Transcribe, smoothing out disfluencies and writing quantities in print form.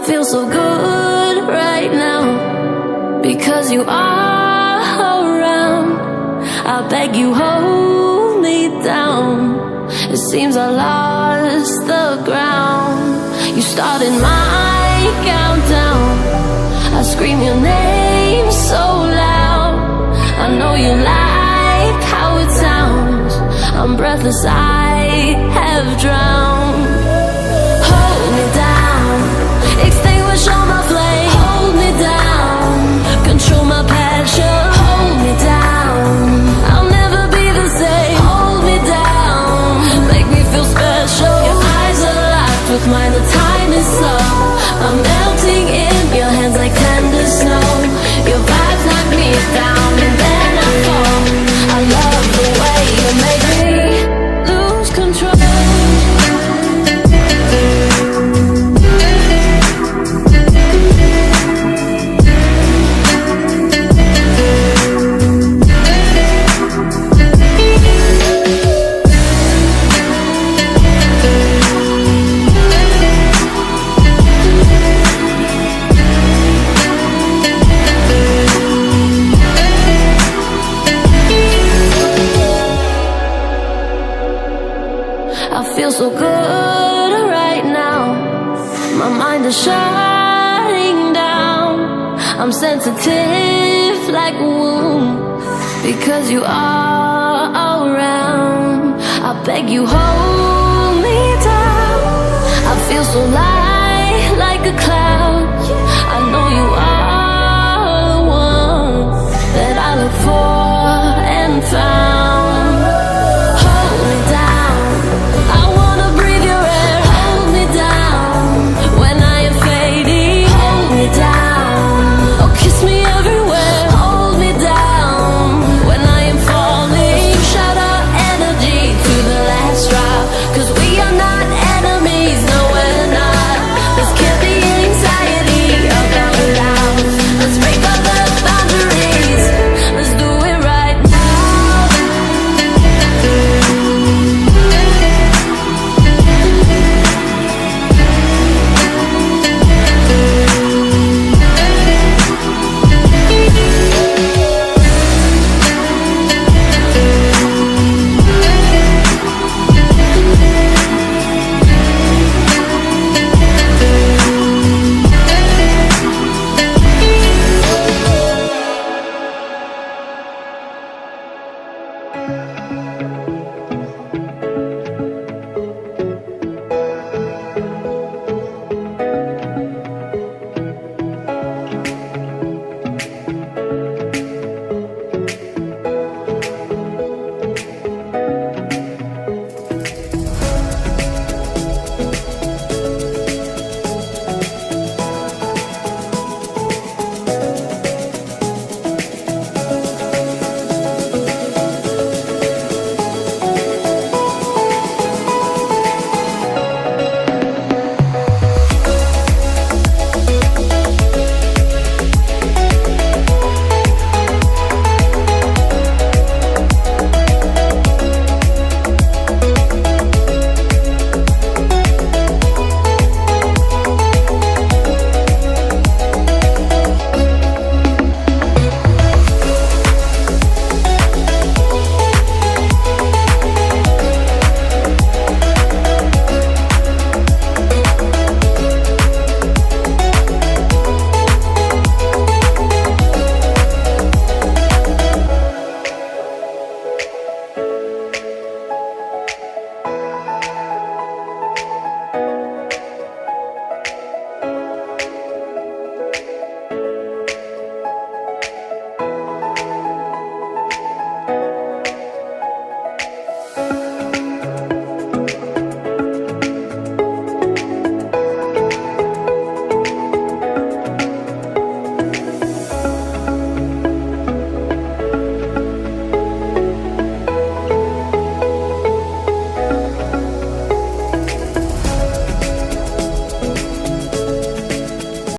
feel so good right now because you are around. I beg you, hold me down. It seems I lost the ground. You started my countdown. I scream your name so loud. I know you like how it sounds. I'm breathless, I have drowned. Hold me down, extinguish all my flame. Hold me down, control my passion. Hold me down, I'll never be the same. Hold me down, make me feel special. Your eyes are locked with mind, the time is slow. I'm melting in your hands like tender snow. Your vibes knock me down and then I fall. I love the way you make me lose control. I feel so good right now. My mind is shutting down. I'm sensitive like a wound because you are around. I beg you, hold